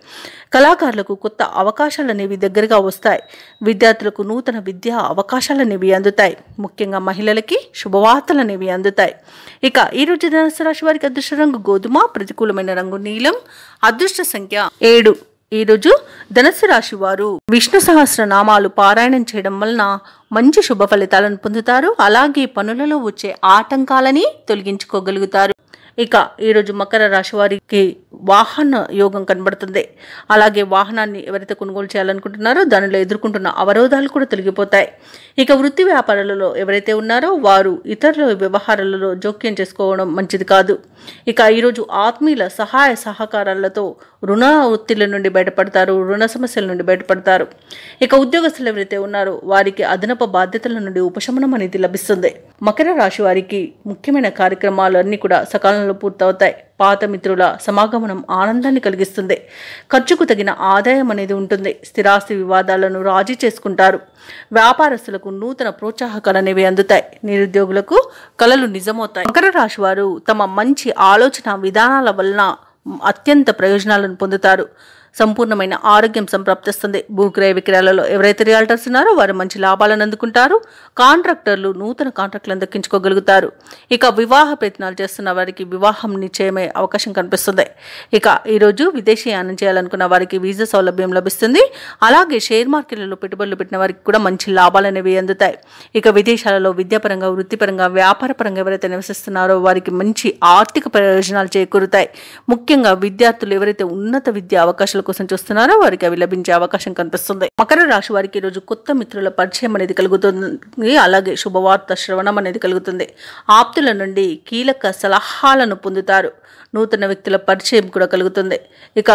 కళాకారులకు కొత్త అవకాశాలనేవి దగ్గరగా వస్తాయి. విద్యార్థులకు నూతన విద్యా అవకాశాలనేవి అందుతాయి. ముఖ్యంగా మహిళలకి శుభవార్తలనేవి అందుతాయి. ఇక ఈరోజు ధనుసు రాశి వారికి అదృష్ట రంగు గోధుమ, ప్రతికూలమైన రంగు నీలం, అదృష్ట సంఖ్య 7. ఈరోజు ధనుసు రాశి వారు విష్ణు సహస్రనామాలు పారాయణం చేయడం వలన మంచి శుభ ఫలితాలను పొందుతారు. అలాగే పనులలో వచ్చే ఆటంకాలని తొలగించుకోగలుగుతారు. ఇక ఈరోజు మకర రాశి వారికి వాహన యోగం కనబడుతుంది. అలాగే వాహనాన్ని ఎవరైతే కొనుగోలు చేయాలనుకుంటున్నారో దానిలో ఎదుర్కొంటున్న అవరోధాలు కూడా తొలగిపోతాయి. ఇక వృత్తి వ్యాపారాలలో ఎవరైతే ఉన్నారో వారు ఇతరుల వ్యవహారాలలో జోక్యం చేసుకోవడం మంచిది కాదు. ఇక ఈరోజు ఆత్మీయుల సహాయ సహకారాలతో రుణ ఒత్తిళ్ల నుండి బయటపడతారు. రుణ సమస్యల నుండి బయటపడతారు. ఇక ఉద్యోగస్తులు ఎవరైతే ఉన్నారో వారికి అదనపు బాధ్యతల నుండి ఉపశమనం అనేది లభిస్తుంది. మకర రాశి వారికి ముఖ్యమైన కార్యక్రమాలు అన్ని కూడా సకాలంలో సకాలంలో పూర్తవుతాయి. పాత మిత్రుల సమాగమనం ఆనందాన్ని కలిగిస్తుంది. ఖర్చుకు తగిన ఆదాయం అనేది ఉంటుంది. స్థిరాస్తి వివాదాలను రాజీ చేసుకుంటారు. వ్యాపారస్తులకు నూతన ప్రోత్సాహకాలు అనేవి అందుతాయి. నిరుద్యోగులకు కలలు నిజమవుతాయి. మకర రాశి వారు తమ మంచి ఆలోచన విధానాల వలన అత్యంత ప్రయోజనాలను పొందుతారు. సంపూర్ణమైన ఆరోగ్యం సంప్రాప్తిస్తుంది. భూక్రయ విక్రయాలలో ఎవరైతే రియాల్టర్స్ ఉన్నారో వారు మంచి లాభాలను అందుకుంటారు. కాంట్రాక్టర్లు నూతన కాంట్రాక్టులను దక్కించుకోగలుగుతారు. ఇక వివాహ ప్రయత్నాలు చేస్తున్న వారికి వివాహం నిశ్చయమయ్యే అవకాశం కనిపిస్తుంది. ఇక ఈరోజు విదేశీయానం చేయాలనుకున్న వారికి వీసా సౌలభ్యం లభిస్తుంది. అలాగే షేర్ మార్కెట్లలో పెట్టుబడులు పెట్టిన వారికి కూడా మంచి లాభాలు అనేవి అందుతాయి. ఇక విదేశాలలో విద్యాపరంగా, వృత్తిపరంగా, వ్యాపారపరంగా ఎవరైతే నివసిస్తున్నారో వారికి మంచి ఆర్థిక ప్రయోజనాలు చేకూరుతాయి. ముఖ్యంగా విద్యార్థులు ఎవరైతే ఉన్నత విద్యా అవకాశాలు కోసం చూస్తున్నారో వారికి అవి లభించే అవకాశం కనిపిస్తుంది. మకర రాశి వారికి ఈరోజు కొత్త మిత్రుల పరిచయం అనేది కలుగుతుంది. అలాగే శుభవార్త శ్రవణం అనేది కలుగుతుంది. ఆప్తుల నుండి కీలక సలహాలను పొందుతారు. నూతన వ్యక్తుల పరిచయం కూడా కలుగుతుంది. ఇక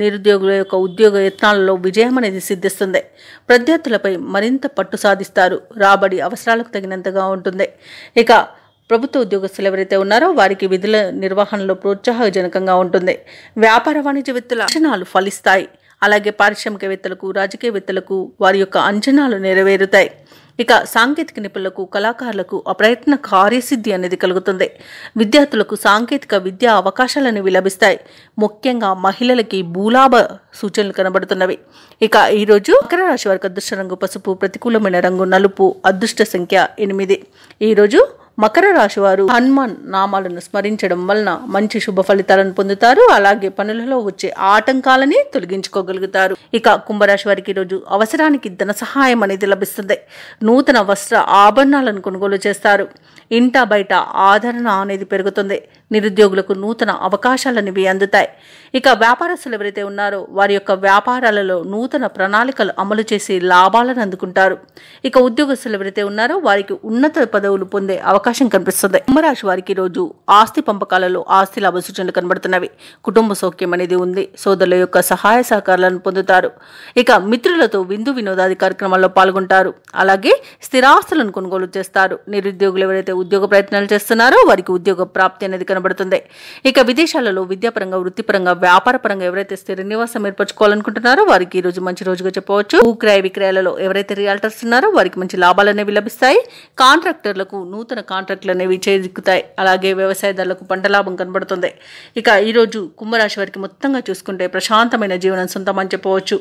నిరుద్యోగుల యొక్క ఉద్యోగ యత్నాలలో విజయం అనేది సిద్ధిస్తుంది. ప్రత్యర్థులపై మరింత పట్టు సాధిస్తారు. రాబడి అవసరాలకు తగినంతగా ఉంటుంది. ఇక ప్రభుత్వ ఉద్యోగస్తులు ఎవరైతే ఉన్నారో వారికి విధుల నిర్వహణలో ప్రోత్సాహజనకంగా ఉంటుంది. వ్యాపార వాణిజ్యవేత్తల అంచనాలు ఫలిస్తాయి. అలాగే పారిశ్రామికవేత్తలకు, రాజకీయవేత్తలకు వారి యొక్క అంచనాలు నెరవేరుతాయి. ఇక సాంకేతిక నిపుణులకు, కళాకారులకు అప్రయత్న కార్యసిద్ధి అనేది కలుగుతుంది. విద్యార్థులకు సాంకేతిక విద్యా అవకాశాలు అనేవి లభిస్తాయి. ముఖ్యంగా మహిళలకి భూలాభ సూచనలు కనబడుతున్నవి. ఇక ఈరోజు మకర రాశి వారికి అదృష్ట రంగు పసుపు, ప్రతికూలమైన రంగు నలుపు, అదృష్ట సంఖ్య 8. ఈరోజు మకర రాశి వారు హనుమాన్ నామాలను స్మరించడం వలన మంచి శుభ ఫలితాలను పొందుతారు. అలాగే పనులలో వచ్చే ఆటంకాలని తొలగించుకోగలుగుతారు. ఇక కుంభరాశి వారికి ఈరోజు అవసరానికి ధన సహాయం అనేది లభిస్తుంది. నూతన వస్త్ర ఆభరణాలను కొనుగోలు చేస్తారు. ఇంట బయట ఆదరణ అనేది పెరుగుతుంది. నిరుద్యోగులకు నూతన అవకాశాలనేవి అందుతాయి. ఇక వ్యాపారస్తులు ఎవరైతే ఉన్నారో వారి యొక్క వ్యాపారాలలో నూతన ప్రణాళికలు అమలు చేసి లాభాలను అందుకుంటారు. ఇక ఉద్యోగస్తులు ఎవరైతే ఉన్నారో వారికి ఉన్నత పదవులు పొందే అవకాశం కనిపిస్తుంది. కుంభరాశి వారికి రోజు ఆస్తి పంపకాలలో ఆస్తి లాభ సూచనలు కనబడుతున్నవి. కుటుంబ సౌఖ్యం అనేది ఉంది. సోదరుల యొక్క సహాయ సహకారాలను పొందుతారు. ఇక మిత్రులతో విందు వినోదాది కార్యక్రమాల్లో పాల్గొంటారు. అలాగే స్థిరాస్తులను కొనుగోలు చేస్తారు. నిరుద్యోగులు ఎవరైతే ఉద్యోగ ప్రయత్నాలు చేస్తున్నారో వారికి ఉద్యోగ ప్రాప్తి అనేది కనబడుతుంది. ఇక విదేశాలలో విద్యాపరంగా, వృత్తిపరంగా, వ్యాపారపరంగా ఎవరైతే స్థిర నివాసం ఏర్పరచుకోవాలనుకుంటున్నారో వారికి ఈ రోజు మంచి రోజుగా చెప్పవచ్చు. భూక్రయ విక్రయాలలో ఎవరైతే రియాల్టర్స్ ఉన్నారో వారికి మంచి లాభాలు అనేవి లభిస్తాయి. కాంట్రాక్టర్లకు నూతన కాంట్రాక్టులు అనేవి చేజిక్కుతాయి. అలాగే వ్యవసాయదారులకు పంట లాభం కనబడుతుంది. ఇక ఈరోజు కుంభరాశి వారికి మొత్తంగా చూసుకుంటే ప్రశాంతమైన జీవనం సొంతమని చెప్పవచ్చు.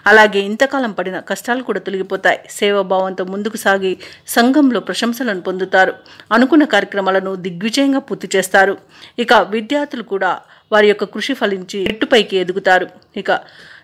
అలాగే ఇంతకాలం పడిన కష్టాలు కూడా తొలగిపోతాయి. సేవాభావంతో ముందుకు సాగి సంఘంలో ప్రశంసలను పొందుతారు. అనుకున్న కార్యక్రమాలను దిగ్విజయంగా పూర్తి చేస్తారు. ఇక విద్యార్థులు కూడా వారి యొక్క కృషి ఫలించి ఎట్టుపైకి ఎదుగుతారు. ఇక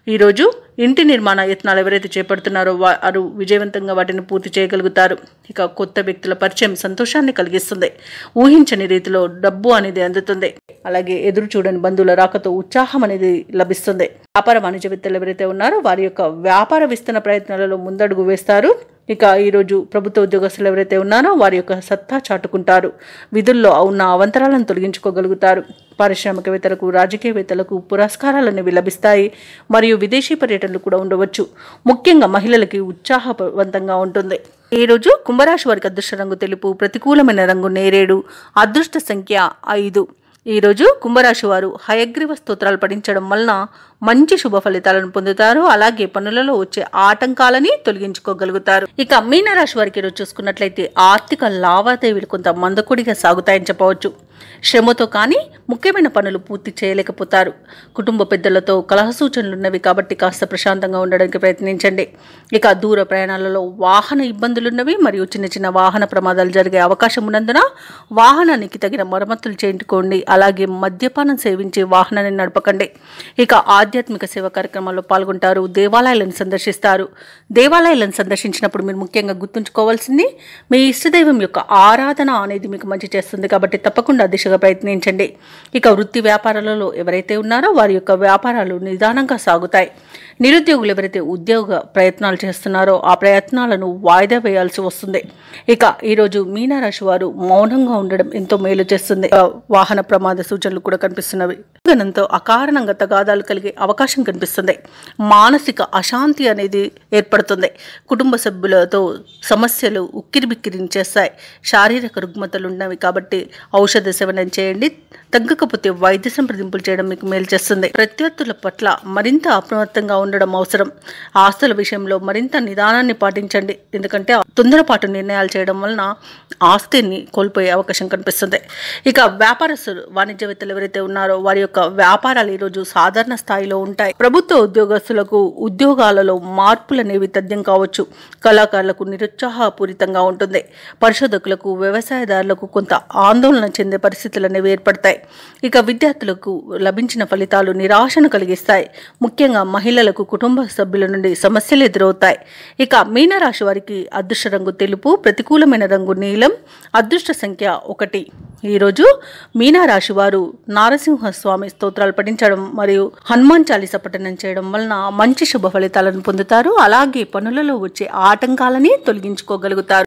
ఈరోజు ఇంటి నిర్మాణ యత్నాలు ఎవరైతే చేపడుతున్నారో వారు విజయవంతంగా వాటిని పూర్తి చేయగలుగుతారు. ఇక కొత్త వ్యక్తుల పరిచయం సంతోషాన్ని కలిగిస్తుంది. ఊహించని రీతిలో డబ్బు అనేది అందుతుంది. అలాగే ఎదురు చూడని బంధువుల రాకతో ఉత్సాహం అనేది లభిస్తుంది. వ్యాపార వాణిజ్యవేత్తలు ఎవరైతే ఉన్నారో వారి యొక్క వ్యాపార విస్తరణ ప్రయత్నాలలో ముందడుగు వేస్తారు. ఇక ఈరోజు ప్రభుత్వ ఉద్యోగస్తులు ఎవరైతే ఉన్నారో వారి యొక్క సత్తా చాటుకుంటారు. విధుల్లో ఉన్న అవంతరాలను తొలగించుకోగలుగుతారు. పారిశ్రామికవేత్తలకు, రాజకీయవేత్తలకు పురస్కారాలు అనేవి లభిస్తాయి. మరియు విదేశీ పర్యటనలు కూడా ఉండవచ్చు. ముఖ్యంగా మహిళలకి ఉత్సాహవంతంగా ఉంటుంది. ఈ రోజు కుంభరాశి వారికి అదృష్ట రంగు తెలుపు, ప్రతికూలమైన రంగు నేరేడు, అదృష్ట సంఖ్య 5. ఈరోజు కుంభరాశి వారు హయగ్రీవ స్తోత్రాలు పఠించడం వలన మంచి శుభ ఫలితాలను పొందుతారు. అలాగే పనులలో వచ్చే ఆటంకాలని తొలగించుకోగలుగుతారు. ఇక మీనరాశి వారికి ఈరోజు చూసుకున్నట్లయితే ఆర్థిక లావాదేవీలు కొంత మందకొడిగా సాగుతాయని చెప్పవచ్చు. శ్రమతో కానీ ముఖ్యమైన పనులు పూర్తి చేయలేకపోతారు. కుటుంబ పెద్దలతో కలహ సూచనలు ఉన్నవి కాబట్టి కాస్త ప్రశాంతంగా ఉండడానికి ప్రయత్నించండి. ఇక దూర ప్రయాణాలలో వాహన ఇబ్బందులున్నవి మరియు చిన్న చిన్న వాహన ప్రమాదాలు జరిగే అవకాశం ఉన్నందున వాహనానికి తగిన మరమ్మతులు చేయించుకోండి. అలాగే మద్యపానం సేవించి వాహనాన్ని నడపకండి. ఇక ఆధ్యాత్మిక సేవ కార్యక్రమాల్లో పాల్గొంటారు. దేవాలయాలను సందర్శిస్తారు. దేవాలయాలను సందర్శించినప్పుడు మీరు ముఖ్యంగా గుర్తుంచుకోవాల్సింది మీ ఇష్టదైవం యొక్క ఆరాధన అనేది మీకు మంచి చేస్తుంది కాబట్టి తప్పకుండా దిశగా ప్రయత్నించండి. ఇక వృత్తి వ్యాపారాలలో ఎవరైతే ఉన్నారో వారి యొక్క వ్యాపారాలు నిదానంగా సాగుతాయి. నిరుద్యోగులు ఎవరైతే ఉద్యోగ ప్రయత్నాలు చేస్తున్నారో ఆ ప్రయత్నాలను వాయిదా వేయాల్సి వస్తుంది. ఇక ఈరోజు మీనరాశి వారు మౌనంగా ఉండడం ఎంతో మేలు చేస్తుంది. వాహన ప్రమాద సూచనలు కూడా కనిపిస్తున్నవి. గణంతో అకారణంగా తగాదాలు కలిగే అవకాశం కనిపిస్తుంది. మానసిక అశాంతి అనేది ఏర్పడుతుంది. కుటుంబ సభ్యులతో సమస్యలు ఉక్కిరిబిక్కిరించేస్తాయి. శారీరక రుగ్మతలు ఉన్నవి కాబట్టి ఔషధ సేవనం చేయండి. తగ్గకపోతే వైద్య సంప్రదింపులు చేయడం మీకు మేలు చేస్తుంది. ప్రత్యర్థుల పట్ల మరింత అప్రమత్తంగా ఉండడం అవసరం. ఆస్తుల విషయంలో మరింత నిదానాన్ని పాటించండి. ఎందుకంటే తొందరపాటు నిర్ణయాలు చేయడం వలన ఆస్తిని కోల్పోయే అవకాశం కనిపిస్తుంది. ఇక వ్యాపారస్తులు, వాణిజ్యవేత్తలు ఎవరైతే ఉన్నారో వారి యొక్క వ్యాపారాలు ఈరోజు సాధారణ స్థాయిలో ఉంటాయి. ప్రభుత్వ ఉద్యోగస్తులకు ఉద్యోగాలలో మార్పులు అనేవి తథ్యం కావచ్చు. కళాకారులకు నిరుత్సాహపూరితంగా ఉంటుంది. పరిశోధకులకు, వ్యవసాయదారులకు కొంత ఆందోళన చెందే పరిస్థితులు అనేవి ఏర్పడతాయి. ఇక విద్యార్థులకు లభించిన ఫలితాలు నిరాశను కలిగిస్తాయి. ముఖ్యంగా మహిళలకు కుటుంబ సభ్యుల నుండి సమస్యలు ఎదురవుతాయి. ఇక మీనరాశి వారికి అదృష్ట రంగు తెలుపు, ప్రతికూలమైన రంగు నీలం, అదృష్ట సంఖ్య 1. ఈరోజు మీనరాశి వారు నారసింహస్వామి స్తోత్రాలు పఠించడం మరియు హనుమాన్ చాలీసా పఠనం చేయడం వలన మంచి శుభ ఫలితాలను పొందుతారు. అలాగే పనులలో వచ్చే ఆటంకాలని తొలగించుకోగలుగుతారు.